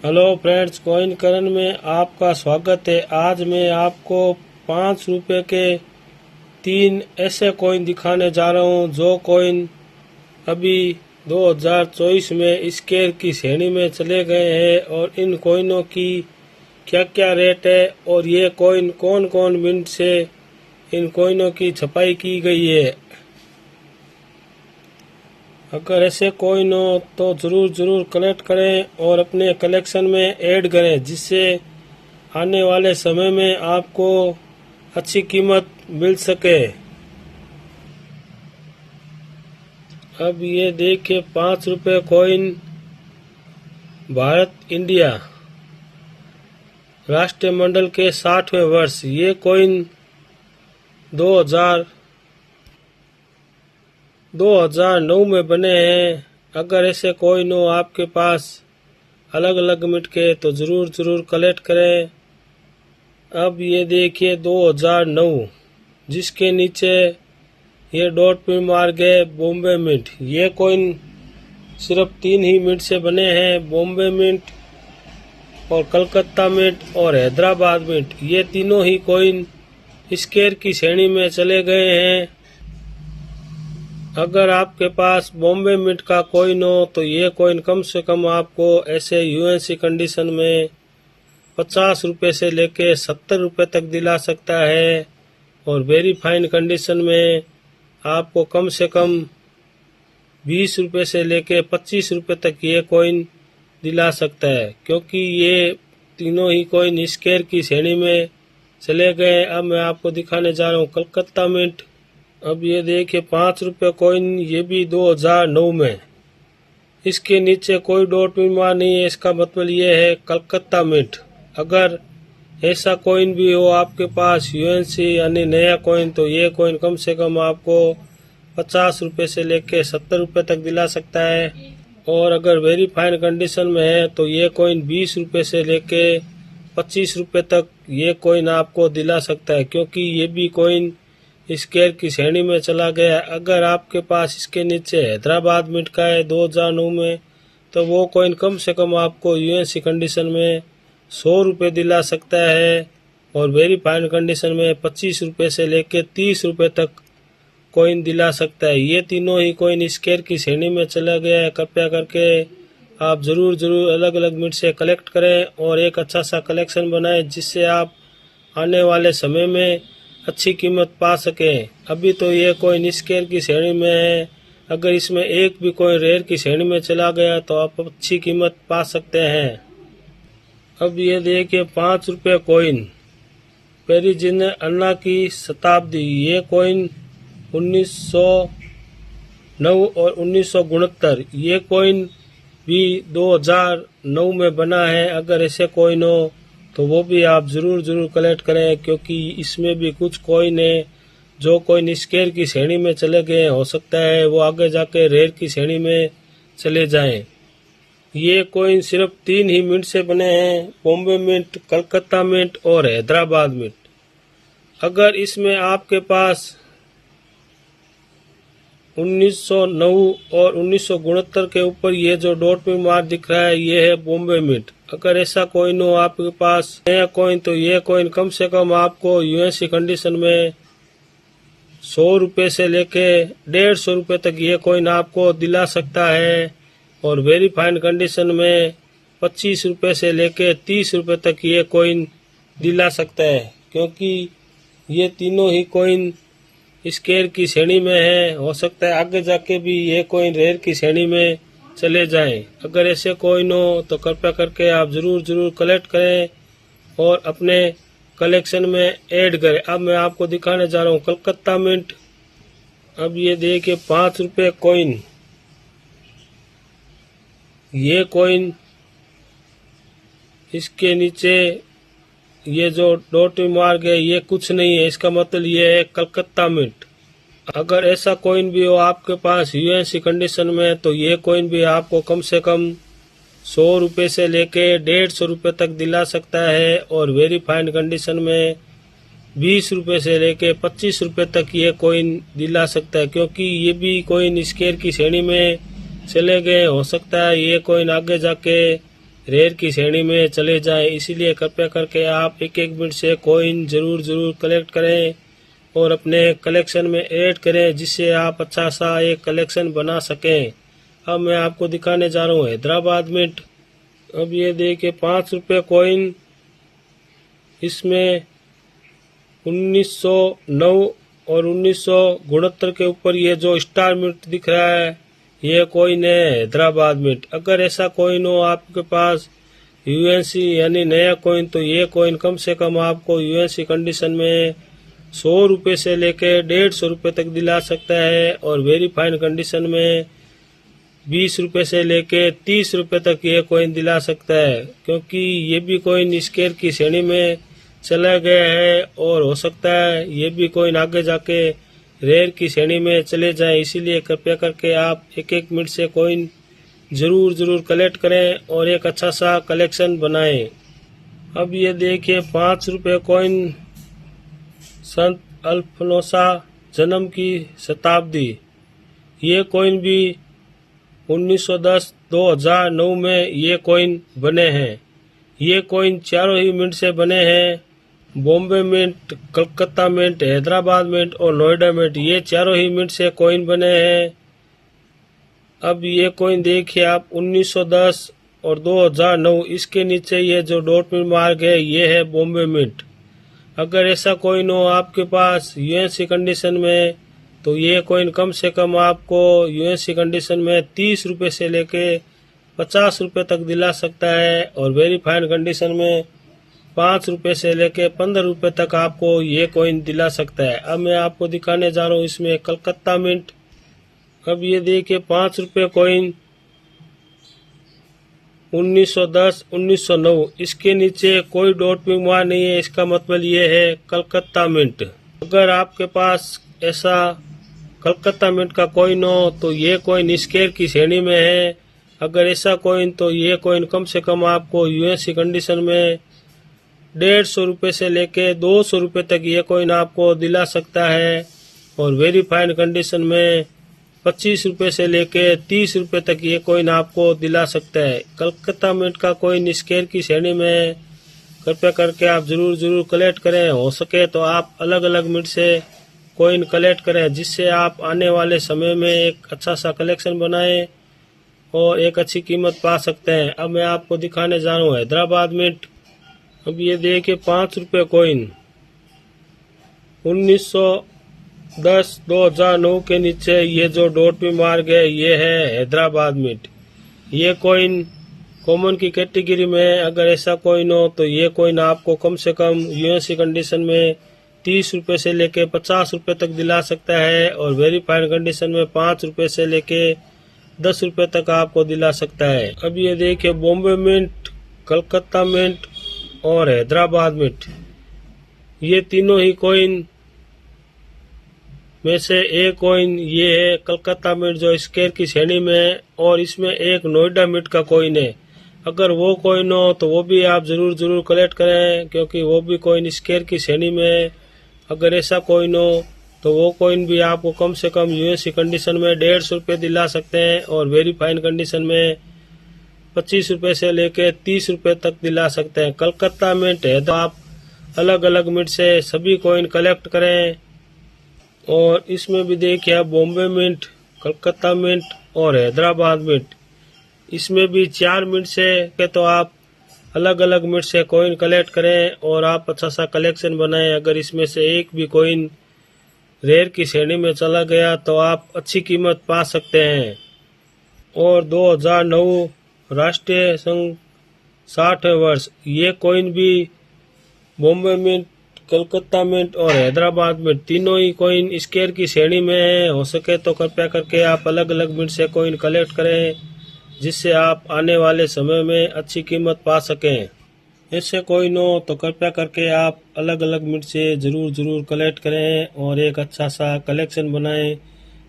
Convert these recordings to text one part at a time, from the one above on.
Hello friends, coin करण में आपका स्वागत है। आज मैं आपको 5 रुपए के 3 ऐसे कॉइन दिखाने जा रहा हूँ जो कॉइन अभी 2024 में स्केयर की श्रेणी में चले गए हैं और इन कॉइनों की क्या क्या रेट है और ये कॉइन कौन कौन मिंट से इन कॉइनों की छपाई की गई है। अगर ऐसे कॉइन हो तो ज़रूर कलेक्ट करें और अपने कलेक्शन में ऐड करें, जिससे आने वाले समय में आपको अच्छी कीमत मिल सके। अब ये देखिए 5 रुपये कॉइन भारत इंडिया राष्ट्रमंडल के 60वें वर्ष। ये कॉइन 2009 में बने हैं। अगर ऐसे कॉइन हो आपके पास अलग अलग मिनट के तो ज़रूर कलेक्ट करें। अब ये देखिए 2009, जिसके नीचे ये डॉट पिन मार गए बॉम्बे मिंट। ये कॉइन सिर्फ 3 ही मिनट से बने हैं, बॉम्बे मिंट और कलकत्ता मिंट और हैदराबाद मिंट। ये तीनों ही कॉइन स्केयर की श्रेणी में चले गए हैं। अगर आपके पास बॉम्बे मिंट का कॉइन हो तो ये कॉइन कम से कम आपको ऐसे यूएनसी कंडीशन में 50 रुपये से लेके 70 रुपये तक दिला सकता है और वेरी फाइन कंडीशन में आपको कम से कम 20 रुपये से लेके 25 रुपये तक ये कॉइन दिला सकता है, क्योंकि ये तीनों ही कॉइन स्केयर की श्रेणी में चले गए। अब मैं आपको दिखाने जा रहा हूँ कलकत्ता मिंट। अब ये देखिए 5 रुपये कॉइन, ये भी 2009 में। इसके नीचे कोई डॉट बीमार नहीं है, इसका मतलब ये है कलकत्ता मिंट। अगर ऐसा कॉइन भी हो आपके पास यूएनसी यानी नया कॉइन, तो ये कॉइन कम से कम आपको 50 रुपये से लेके 70 रुपये तक दिला सकता है। और अगर वेरी फाइन कंडीशन में है तो ये कॉइन 20 रुपये से लेके 25 रुपये तक ये कॉइन आपको दिला सकता है, क्योंकि ये भी कॉइन स्केयर की श्रेणी में चला गया। अगर आपके पास इसके नीचे हैदराबाद मिंट का है 2009 में, तो वो कॉइन कम से कम आपको यूएनसी कंडीशन में 100 रुपये दिला सकता है और वेरी फाइन कंडीशन में 25 रुपये से लेके 30 रुपये तक कॉइन दिला सकता है। ये तीनों ही कॉइन स्केयर की श्रेणी में चला गया है। कृपया करके आप ज़रूर अलग अलग मिंट से कलेक्ट करें और एक अच्छा सा कलेक्शन बनाएं, जिससे आप आने वाले समय में अच्छी कीमत पा सकें। अभी तो ये कॉइन स्केयर की श्रेणी में है, अगर इसमें एक भी कॉइन रेयर की श्रेणी में चला गया तो आप अच्छी कीमत पा सकते हैं। अब ये देखिए 5 रुपये कॉइन पेरिजिन अन्ना की शताब्दी। ये कॉइन 1909 और 1969, ये कॉइन भी 2009 में बना है। अगर ऐसे कॉइन हो तो वो भी आप ज़रूर कलेक्ट करें, क्योंकि इसमें भी कुछ कॉइन है जो कॉइन स्केयर की श्रेणी में चले गए। हो सकता है वो आगे जाके रेयर की श्रेणी में चले जाएं। ये कॉइन सिर्फ 3 ही मिंट से बने हैं, बॉम्बे मिंट, कलकत्ता मिंट और हैदराबाद मिंट। अगर इसमें आपके पास 1909 और 1969 के ऊपर ये जो डॉट पे मार्क दिख रहा है, ये है बॉम्बे मिंट। अगर ऐसा कॉइन हो आपके पास नया कॉइन, तो ये कॉइन कम से कम आपको यूएनसी कंडीशन में 100 रुपये से लेके 150 रुपये तक ये कॉइन आपको दिला सकता है और वेरी फाइन कंडीशन में 25 रुपये से लेके 30 रुपये तक ये कॉइन दिला सकता है, क्योंकि ये तीनों ही कॉइन स्केयर की श्रेणी में है। हो सकता है आगे जाके भी ये कॉइन रेयर की श्रेणी में चले जाएं। अगर ऐसे कॉइन हो तो कृपया करके आप ज़रूर कलेक्ट करें और अपने कलेक्शन में ऐड करें। अब मैं आपको दिखाने जा रहा हूँ कलकत्ता मिंट। अब ये देखिए 5 रुपये कॉइन, ये कॉइन इसके नीचे ये जो डॉट मार्क है ये कुछ नहीं है, इसका मतलब ये है कलकत्ता मिंट। अगर ऐसा कॉइन भी हो आपके पास यूएनसी कंडीशन में, तो ये कॉइन भी आपको कम से कम 100 रुपये से लेके 150 रुपये तक दिला सकता है और वेरी फाइन कंडीशन में 20 रुपये से लेके 25 रुपये तक ये कॉइन दिला सकता है, क्योंकि ये भी कॉइन स्केयर की श्रेणी में चले गए। हो सकता है ये कॉइन आगे जाके रेयर की श्रेणी में चले जाएं। इसीलिए कृपया करके आप एक एक मिनट से कॉइन जरूर कलेक्ट करें और अपने कलेक्शन में ऐड करें, जिससे आप अच्छा सा एक कलेक्शन बना सकें। अब मैं आपको दिखाने जा रहा हूँ हैदराबाद मिंट। अब ये देखिए 5 रुपये कॉइन, इसमें 1909 और 1969 के ऊपर ये जो स्टार मिंट दिख रहा है ये कॉइन है हैदराबाद मिंट। अगर ऐसा कॉइन हो आपके पास यूएनसी यानी नया कॉइन, तो ये कॉइन कम से कम आपको यूएनसी कंडीशन में 100 रुपये से लेके 150 रुपये तक दिला सकता है और वेरीफाइड कंडीशन में 20 रुपये से लेके 30 रुपये तक ये कॉइन दिला सकता है, क्योंकि ये भी कॉइन स्केयर की श्रेणी में चला गया है और हो सकता है ये भी कॉइन आगे जाके रेयर की श्रेणी में चले जाए। इसीलिए कृपया करके आप एक एक मिनट से कॉइन जरूर कलेक्ट करें और एक अच्छा सा कलेक्शन बनाएं। अब ये देखिए 5 रुपये कॉइन, संत अल्फोंसा जन्म की शताब्दी। ये कॉइन भी 1910-2009 में ये कॉइन बने हैं। ये कॉइन चारों ही मिंट से बने हैं। Bombay mint, Calcutta mint, Hyderabad mint और नोएडा मिंट, ये चारों ही मिंट से कॉइन बने हैं। अब ये कॉइन देखिए आप 1910 और 2009, इसके नीचे ये जो डॉट में मार्क है ये है बॉम्बे मिंट। अगर ऐसा कॉइन हो आपके पास यूएनसी कंडीशन में, तो ये कॉइन कम से कम आपको यूएनसी कंडीशन में 30 रुपये से लेके 50 रुपये तक दिला सकता है और वेरीफाइड कंडीशन में 5 रुपये से लेके 15 रुपये तक आपको ये कॉइन दिला सकता है। अब मैं आपको दिखाने जा रहा हूँ इसमें कलकत्ता मिंट। अब ये देखिए 5 रुपये कॉइन 1910, 1909, इसके नीचे कोई डॉट भी वहाँ नहीं है, इसका मतलब ये है कलकत्ता मिंट। अगर आपके पास ऐसा कलकत्ता मिंट का कॉइन हो तो ये कॉइन स्केयर की श्रेणी में है। अगर ऐसा कॉइन, तो ये कॉइन कम से कम आपको यूएनसी कंडीशन में 150 रुपये से लेके 200 रुपये तक ये कॉइन आपको दिला सकता है और वेरीफाइड कंडीशन में 25 रुपये से लेके 30 रुपये तक ये कॉइन आपको दिला सकता है। कलकत्ता मिंट का कॉइन स्केयर की श्रेणी में, कृपया करके आप जरूर कलेक्ट करें। हो सके तो आप अलग अलग मिंट से कॉइन कलेक्ट करें, जिससे आप आने वाले समय में एक अच्छा सा कलेक्शन बनाएं और एक अच्छी कीमत पा सकते हैं। अब मैं आपको दिखाने जा रहा हूँ हैदराबाद मिंट। अब ये देखिए 5 रुपये कॉइन 1910, 2009 के नीचे ये जो डॉट भी मार्क है ये है हैदराबाद मिंट। ये कॉइन कॉमन की कैटेगरी में, अगर ऐसा कॉइन हो तो ये कॉइन आपको कम से कम यूएनसी कंडीशन में 30 रुपये से लेके 50 रुपये तक दिला सकता है और वेरीफाइड कंडीशन में 5 रुपये से लेके 10 रुपये तक आपको दिला सकता है। अब ये देखिए बॉम्बे मिंट, कलकत्ता मिंट और हैदराबाद मिंट, ये तीनों ही कॉइन में से एक कॉइन ये है कलकत्ता मिंट जो स्केयर की श्रेणी में है और इसमें एक नोएडा मिंट का कॉइन है। अगर वो कॉइन हो तो वो भी आप जरूर कलेक्ट करें, क्योंकि वो भी कॉइन स्केयर की श्रेणी में है। अगर ऐसा कॉइन हो तो वो कॉइन भी आपको कम से कम यूएससी कंडीशन में 150 रुपये दिला सकते हैं और वेरीफाइड कंडीशन में 25 रुपये से लेके 30 रुपये तक दिला सकते हैं। कलकत्ता मिंट है तो आप अलग अलग मिंट से सभी कॉइन कलेक्ट करें। और इसमें भी देखिए आप बॉम्बे मिंट, कलकत्ता मिंट और हैदराबाद मिंट, इसमें भी 4 मिंट से के तो आप अलग अलग मिंट से कॉइन कलेक्ट करें और आप अच्छा सा कलेक्शन बनाएं। अगर इसमें से एक भी कॉइन रेयर की श्रेणी में चला गया तो आप अच्छी कीमत पा सकते हैं। और 2009 राष्ट्रीय संघ 60वें वर्ष, ये कॉइन भी बॉम्बे मिंट, कलकत्ता मिंट और हैदराबाद मिंट तीनों ही कॉइन स्केयर की श्रेणी में है। हो सके तो कृपया करके आप अलग अलग मिंट से कॉइन कलेक्ट करें, जिससे आप आने वाले समय में अच्छी कीमत पा सकें। ऐसे कॉइन हो तो कृपया करके आप अलग अलग मिंट से जरूर कलेक्ट करें और एक अच्छा सा कलेक्शन बनाएं,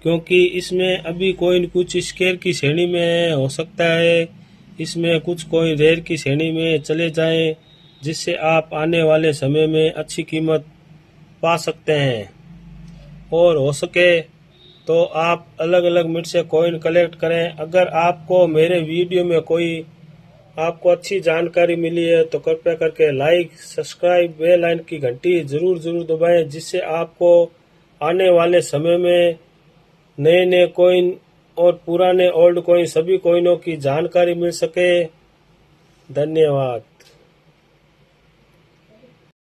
क्योंकि इसमें अभी कॉइन कुछ स्केयर की श्रेणी में है। हो सकता है इसमें कुछ कॉइन रेयर की श्रेणी में चले जाएं, जिससे आप आने वाले समय में अच्छी कीमत पा सकते हैं। और हो सके तो आप अलग अलग मिंट से कॉइन कलेक्ट करें। अगर आपको मेरे वीडियो में कोई आपको अच्छी जानकारी मिली है तो कृपया करके लाइक, सब्सक्राइब, बेल आइकन की घंटी जरूर दबाएं, जिससे आपको आने वाले समय में नए नए कॉइन और पुराने ओल्ड कॉइन सभी कॉइनों की जानकारी मिल सके। धन्यवाद।